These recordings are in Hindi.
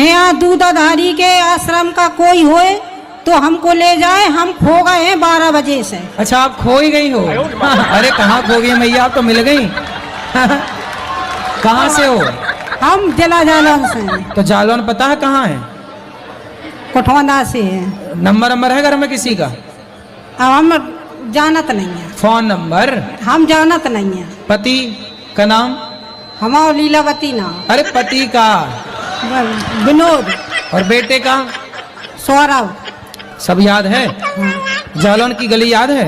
यहाँ दूधाधारी के आश्रम का कोई होए तो हमको ले जाए, हम खो गए हैं 12 बजे से। अच्छा, आप खो ही गई हो? अरे कहाँ खो गई मैया, आप तो मिल गई। कहाँ से हो? हम जिला जालौन से हैं। तो जालौन पता है कहाँ है? कोठौंदा से है। नंबर है घर में किसी का? अब हम जानत नहीं है। Phone number? हम जानत नहीं है। पति का नाम? हमारा लीलावती नाम। अरे पति का? विनोद। और बेटे का? सौरभ। सब याद है? जालौन की गली याद है?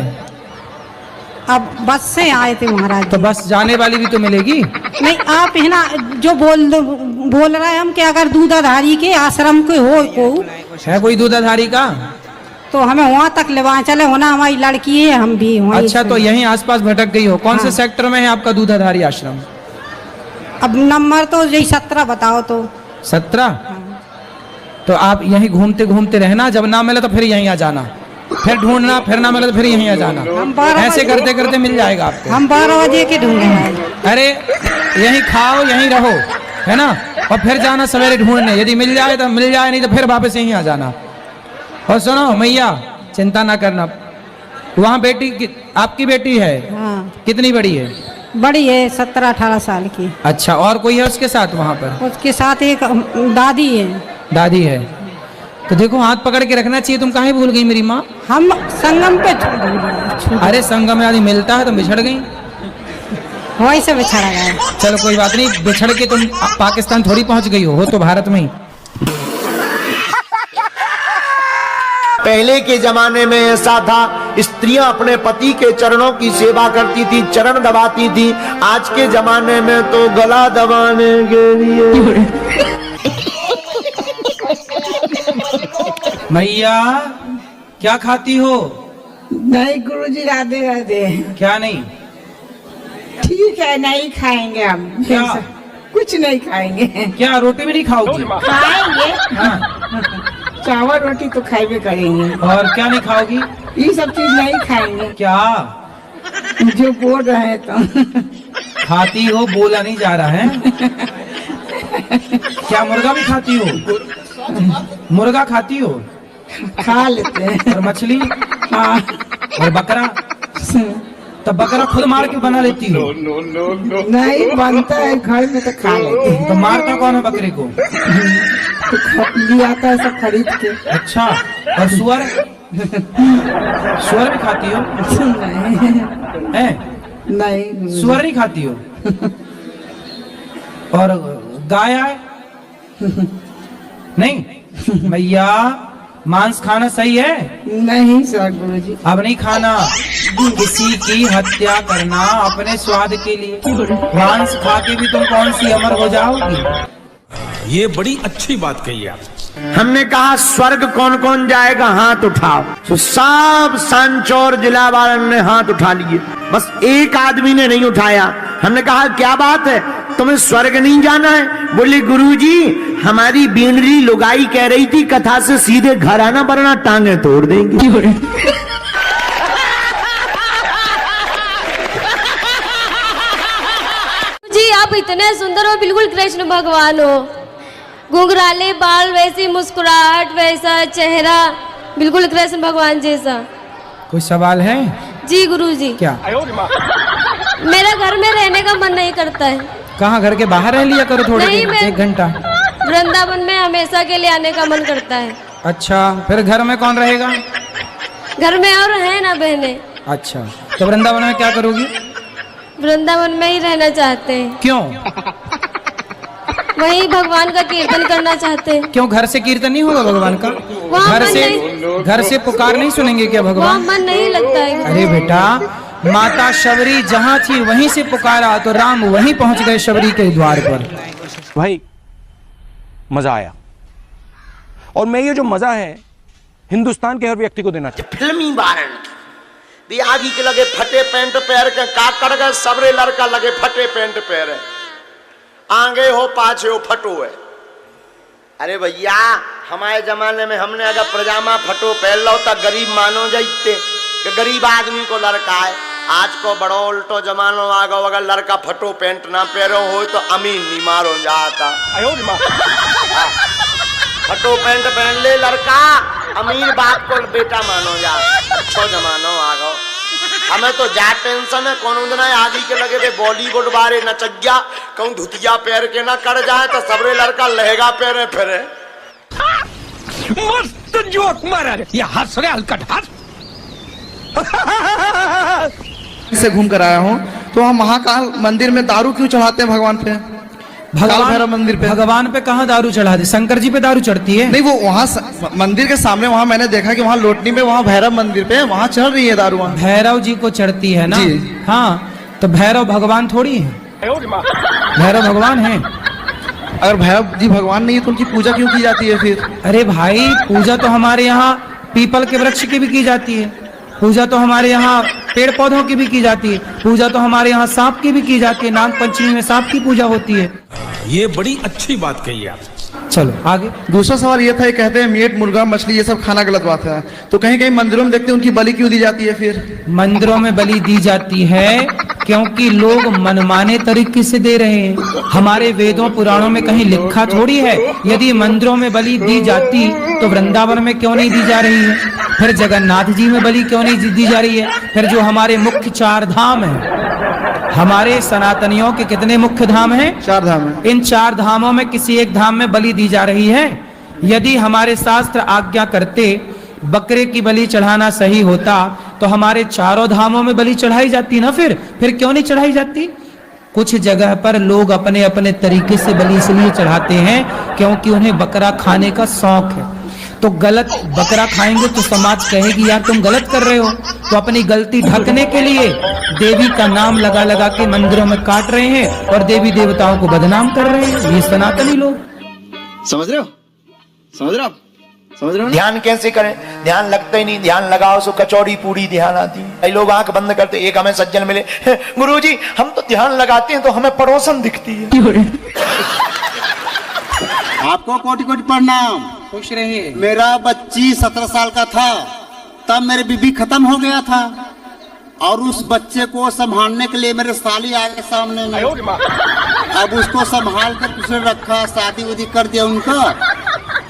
अब बस से आए थे महाराज। तो बस जाने वाली भी तो मिलेगी। नहीं, आप है ना जो बोल रहे हैं हम कि अगर दूधाधारी के आश्रम के हो है कोई दूधाधारी का, तो हमें वहाँ तक ले चले होना, हमारी लड़की है, हम भी वहीं। अच्छा, तो यहीं आसपास भटक गई हो? कौन से सेक्टर में है आपका दूधाधारी आश्रम? अब नंबर तो यही 17 बताओ तो। 17? तो आप यहीं घूमते घूमते रहना, जब ना मिले तो फिर यहीं आ जाना, फिर ढूंढना, फिर ना मिले तो फिर यहीं आ जाना। ऐसे करते करते मिल जाएगा आपको। हम 12 बजे के ढूंढे हैं। अरे यहीं खाओ, यहीं रहो, है ना, और फिर जाना सवेरे ढूंढने। यदि मिल जाए तो मिल जाए, नहीं तो फिर वापस यहीं आ जाना। और सुनो मैया, चिंता ना करना, वहाँ बेटी आपकी बेटी है? हाँ। कितनी बड़ी है? बड़ी है, 17-18 साल की। अच्छा, और कोई है उसके साथ वहाँ पर? उसके साथ एक दादी है। दादी है? तो देखो, हाथ पकड़ के रखना चाहिए। तुम काहे भूल गई मेरी माँ? हम संगम पे अरे संगम में आदमी मिलता है, तुम बिछड़ गई? वही से बिछड़ा गया। चलो कोई बात नहीं, बिछड़ के तुम पाकिस्तान थोड़ी पहुंच गई हो तो भारत में ही। पहले के जमाने में ऐसा था, स्त्रियां अपने पति के चरणों की सेवा करती थी, चरण दबाती थी। आज के जमाने में तो गला दबाने के लिए। मैया क्या खाती हो? नहीं गुरुजी, राधे राधे। क्या नहीं? ठीक है, नहीं खाएंगे हम। क्या? कुछ नहीं खाएंगे। क्या रोटी भी नहीं खाओगी? खाएंगे, हाँ। चावल रोटी तो खाएंगे करेंगे। और क्या नहीं खाओगी? ये सब चीज नहीं खाएंगे। क्या जो बोल रहे हैं तुम। खाती हो? बोला नहीं जा रहा है। क्या मुर्गा भी खाती हो? मुर्गा खाती हो? खा लेते हैं। और मछली? हाँ। और बकरा? तब बकरा खुद मार के बना लेती हो? नहीं बनता है घर में तो खा लेते हैं। तो मारता कौन है बकरे को? तो लिया था सब खरीद के। अच्छा, और सुअर? सुअर भी खाती हो? नहीं, नहीं सुअर नहीं खाती हो? और गाय आए? नहीं। मैया, मांस खाना सही है? नहीं सर गुरुजी। अब नहीं खाना। किसी की हत्या करना अपने स्वाद के लिए। मांस खा के भी तुम कौन सी अमर हो जाओगी? ये बड़ी अच्छी बात कही आप। हमने कहा स्वर्ग कौन कौन जाएगा, हाथ उठाओ। तो सब सांचौर जिला वालों ने हाथ उठा लिए, बस एक आदमी ने नहीं उठाया। हमने कहा क्या बात है, तुम्हें स्वर्ग नहीं जाना है? बोले गुरुजी, हमारी बीनरी लुगाई कह रही थी कथा से सीधे घर आना, वरना टांगे तोड़ देंगे। जी आप इतने सुंदर हो, बिल्कुल कृष्ण भगवान हो। घुंघराले बाल, वैसी मुस्कुराहट, वैसा चेहरा, बिल्कुल कृष्ण भगवान जैसा। कोई सवाल है? जी गुरुजी। क्या? मेरा घर में रहने का मन नहीं करता है। कहाँ? घर के बाहर रह लिया करो थोड़ी देर, 1 घंटा। वृंदावन में हमेशा के लिए आने का मन करता है। अच्छा, फिर घर में कौन रहेगा? घर में और है ना बहने। अच्छा, तो वृंदावन में क्या करोगी? वृंदावन में ही रहना चाहते हैं। क्यों? वही भगवान का कीर्तन करना चाहते हैं। क्यों? घर से कीर्तन नहीं होगा भगवान का? घर से पुकार नहीं सुनेंगे क्या वहाँ भगवान? मन नहीं लगता है। अरे बेटा, माता शबरी जहाँ थी वहीं से पुकारा तो राम वहीं पहुंच गए शबरी के द्वार पर। भाई मजा आया, और मैं ये जो मजा है हिंदुस्तान के हर व्यक्ति को देना चाहता फिल्मी बारण आगे के लगे फटे पैंट पैर के काकड़ गए, सबरे लड़का लगे फटे पैंट पैर, आगे हो पाछे हो फटो है। अरे भैया, हमारे जमाने में हमने अगर पजामा फटो पहन लो तो गरीब मानो जाते कि गरीब आदमी को लड़का है। आज को बड़ो उल्टो जमानो आ गो, अगर लड़का फटो पैंट ना पहनो हो तो अमीन नहीं मारो जाता। फटो पैंट पहन ले लड़का, अमीर बाप को बेटा मानो जा, अच्छो जमानो आ गो। हमें तो जा टेंशन है, कौन उतना आदि के लगे थे बॉलीवुड बारे नचग्या, कहूँ धुतिया पैर के ना कर जाए तो सबरे लड़का लहेगा पैरे फिरे। मस्त जोक मारा रे, ये हंस रहे हलकट हंस। से घूम कर आया हूँ, तो हम महाकाल मंदिर में दारू क्यों चढ़ाते हैं भगवान पे? काल भैरव मंदिर पे भगवान पे कहाँ दारू चढ़ा दी? शंकर जी पे दारू चढ़ती है? नहीं, वो वहाँ मंदिर के सामने, वहाँ मैंने देखा कि वहाँ लोटनी में, वहाँ भैरव मंदिर पे वहाँ चढ़ रही है दारू। वहाँ भैरव जी को चढ़ती है ना? जी। हाँ, तो भैरव भगवान थोड़ी है, भैरव भगवान है। अगर भैरव जी भगवान नहीं है तो उनकी पूजा क्यों की जाती है फिर? अरे भाई, पूजा तो हमारे यहाँ पीपल के वृक्ष की भी की जाती है, पूजा तो हमारे यहाँ पेड़ पौधों की भी की जाती है, पूजा तो हमारे यहाँ सांप की भी की जाती है, नाग पंचमी में सांप की पूजा होती है। ये बड़ी अच्छी बात कही आप। चलो आगे। दूसरा सवाल ये था, ये कहते हैं मीट मुर्गा मछली ये सब खाना गलत बात है, तो कहीं कहीं मंदिरों में देखते हैं उनकी बलि क्यों दी जाती है फिर? मंदिरों में बलि दी जाती है क्योंकि लोग मनमाने तरीके से दे रहे हैं। हमारे वेदों पुराणों में कहीं लिखा थोड़ी है। यदि मंदिरों में बलि दी जाती तो वृंदावन में क्यों नहीं दी जा रही है? फिर जगन्नाथ जी में बलि क्यों नहीं दी जा रही है? फिर जो हमारे मुख्य 4 धाम है, हमारे सनातनियों के कितने मुख्य धाम हैं? 4 धाम है। इन 4 धामों में किसी एक धाम में बलि दी जा रही है? यदि हमारे शास्त्र आज्ञा करते बकरे की बलि चढ़ाना सही होता तो हमारे 4 धामों में बलि चढ़ाई जाती ना। फिर क्यों नहीं चढ़ाई जाती? कुछ जगह पर लोग अपने अपने तरीके से बलि इसलिए चढ़ाते हैं क्योंकि उन्हें बकरा खाने का शौक है। तो गलत बकरा खाएंगे तो समाज कहेगी यार तुम गलत कर रहे हो, तो अपनी गलती ढकने के लिए देवी का नाम लगा लगा के मंदिरों में काट रहे हैं और देवी देवताओं को बदनाम कर रहे हैं। ये सनातनी लोग। समझ रहे हो? समझ रहे हो? समझ रहे हो? ध्यान कैसे करें? ध्यान लगता ही नहीं। ध्यान लगाओ सो कचौड़ी पूड़ी ध्यान आती है। कई लोग आंख बंद करते, एक हमें सज्जन मिले, गुरुजी हम तो ध्यान लगाते हैं तो हमें पड़ोसन दिखती है। आपको कोटि कोटि प्रणाम। खुश रहिए। मेरा बच्ची 17 साल का था तब मेरी बीबी खत्म हो गया था, और उस बच्चे को संभालने के लिए मेरे साली आ गए सामने में। अब उसको संभाल कर दूसरे रखा, शादी उदी कर दिया उनका,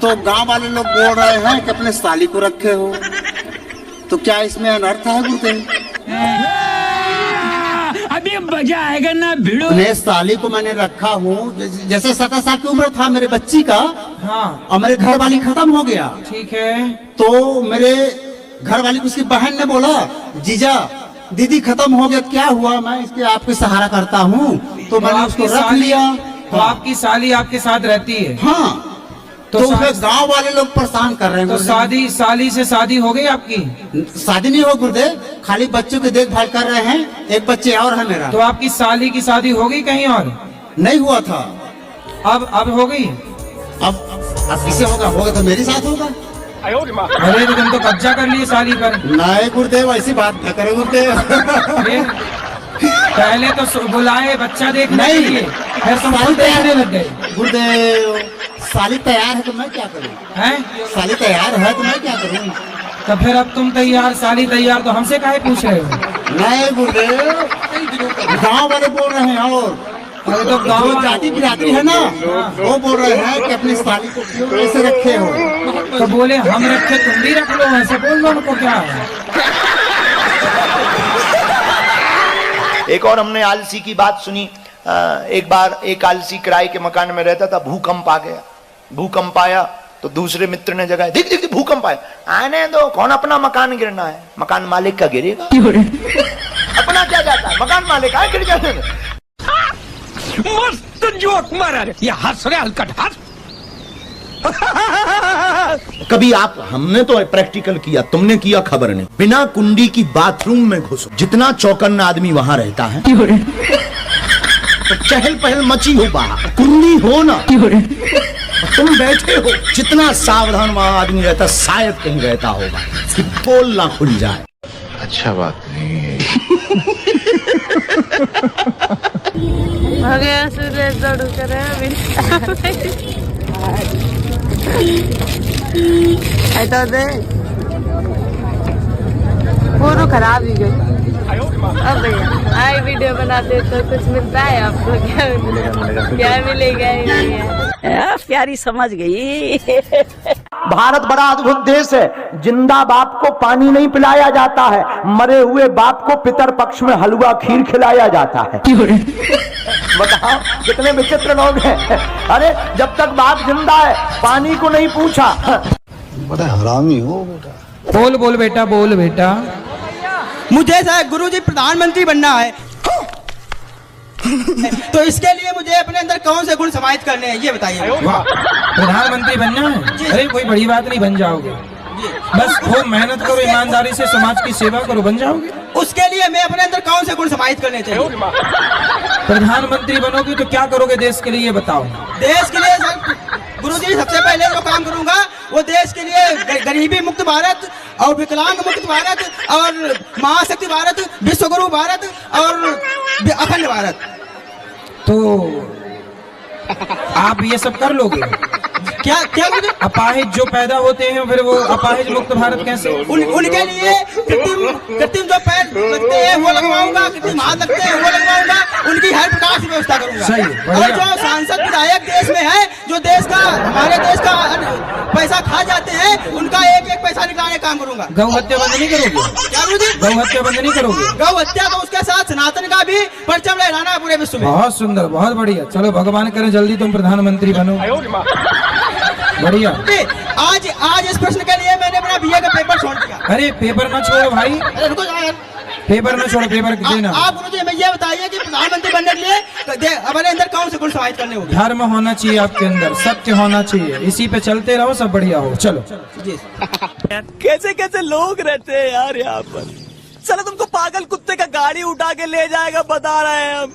तो गांव वाले लोग बोल रहे हैं कि अपने साली को रखे हो, तो क्या इसमें अनर्थ है गुरुदेव? अभी मजा आएगा ना भिड़ो। मेरे साली को मैंने रखा हूँ, जैसे 17 साल की उम्र था मेरे बच्ची का। हाँ, और मेरे घर वाली खत्म हो गया। ठीक है। तो मेरे घर वाली को उसकी बहन ने बोला, जीजा दीदी खत्म हो गया, क्या हुआ? मैं इसके आपके सहारा करता हूँ, तो मैंने उसको रख लिया। तो आपकी साली आपके साथ रहती है? हाँ। तो गांव वाले लोग परेशान कर रहे हैं। तो साली से शादी हो गई आपकी? शादी नहीं हो गुरुदेव, खाली बच्चों की देखभाल कर रहे हैं। एक बच्चे और है मेरा। तो आपकी साली की शादी हो गई कहीं और? नहीं हुआ था। अब हो गई? अब किसे होगा तो मेरे साथ होगा। अरे तो तुम तो कब्जा कर लिए साली पर। नहीं गुरुदेव, ऐसी बात न करो गुरुदेव। पहले तो बुलाए बच्चा देखने के लिए, फिर तुम खुद देखने लग गए। गुरुदेव साली तैयार है तो मैं क्या करूं? हैं? साली तैयार है तो मैं क्या करूं? तो फिर अब तुम तैयार, साली तैयार, तो हमसे काहे पूछ रहे हो? नहीं गुरुदेव, गांव वाले बोल रहे हैं। और अरे तो गाँव जाति बिरादरी है ना, वो बोल रहे हैं कि अपनी साली को क्यों ऐसे रखे हो। तो बोले हम रखे तुम भी रख लो, ऐसे बोल लो उनको। क्या है? एक और हमने आलसी की बात सुनी। एक बार एक आलसी किराए के मकान में रहता था, भूकंप आ गया। भूकंप आया तो दूसरे मित्र ने जगाया, देख देख भूकंप आया। आने दो, कौन अपना मकान गिरना है? मकान मालिक का गिरेगा, अपना क्या जाता है? मकान मालिक का गिर जाने दो। मस्त जोक मारा रे, ये हंस रहे हलकट हंस। कभी आप, हमने तो प्रैक्टिकल किया, तुमने किया खबर नहीं। बिना कुंडी की बाथरूम में घुसो, जितना चौकन्न आदमी वहां रहता है तो चहल पहल मची हो, बाहर कुंडी हो ना, तुम बैठे हो, जितना सावधान वहां आदमी रहता, शायद कहीं रहता होगा कि पोल ना खुल जाए। अच्छा बात नहीं है। हो गया सूरज दौड़ कर ऐसा दे पूरा खराब ही गई। अब भैया आई वीडियो बनाते तो कुछ मिलता है आपको? क्या मिलेगा? क्या मिलेगा? प्यारी समझ गई। भारत बड़ा अद्भुत देश है। जिंदा बाप को पानी नहीं पिलाया जाता है, मरे हुए बाप को पितर पक्ष में हलवा खीर खिलाया जाता है। बताओ कितने विचित्र लोग हैं। अरे जब तक बाप जिंदा है पानी को नहीं पूछा। बड़ा हरामी हो बेटा। बोल बोल बेटा, बोल बेटा। मुझे सर गुरुजी प्रधानमंत्री बनना है तो इसके लिए मुझे अपने अंदर कौन से गुण समाहित करने हैं ये बताइए। वाह, प्रधानमंत्री बनना है? अरे कोई बड़ी बात नहीं, बन जाओगे। बस खूब मेहनत करो, ईमानदारी से समाज की सेवा करो, बन जाओगे। उसके लिए मैं अपने अंदर कौन से गुण समाहित करने चाहिए? प्रधानमंत्री बनोगे तो क्या करोगे देश के लिए, बताओ। देश के लिए सर गुरुजी सबसे पहले जो काम करूंगा वो देश के लिए गरीबी मुक्त भारत और विकलांग मुक्त भारत और महाशक्ति भारत, विश्वगुरु भारत और अखंड भारत। तो आप ये सब कर लोगे? क्या क्या अपाहिज जो पैदा होते हैं फिर वो अपाहिज मुक्त भारत कैसे? उनके लिए कृत्रिम जो पैर लगते हैं वो लगवाऊंगा, कृत्रिम हाथ लगते हैं वो लगवाऊंगा, उनकी हर प्रकार से व्यवस्था करूंगा। सही, और जो सांसद विधायक देश में है, जो देश का हमारे देश का पैसा खा जाते हैं, उनका एक एक पैसा निकालने का काम करूंगा। गौ हत्या बंद नहीं करोगे? क्या गुरुजी? गौ हत्या बंद नहीं करोगे? गौ हत्या तो उसके साथ सनातन का भी परचम लहराना है पूरे विश्व में। बहुत सुंदर, बहुत बढ़िया। चलो भगवान करे जल्दी तुम प्रधानमंत्री बनो। बढ़िया। आज इस प्रश्न के लिए मैंने अपना बीए का पेपर छोड़ दिया। अरे पेपर मत छोड़ो भाई, रुको यार, पेपर न छोड़ो, पेपर देना। आप गुरुजी मैं ये बताइए कि प्रधानमंत्री बनने के लिए अपने अंदर कौन से गुण समाहित करने होंगे? धर्म होना चाहिए आपके अंदर, सत्य होना चाहिए, इसी पे चलते रहो, सब बढ़िया हो। चलो जी। कैसे कैसे लोग रहते हैं यार यहाँ पर। चलो तुमको पागल कुत्ते का गाड़ी उठा के ले जाएगा बता रहे हैं हम।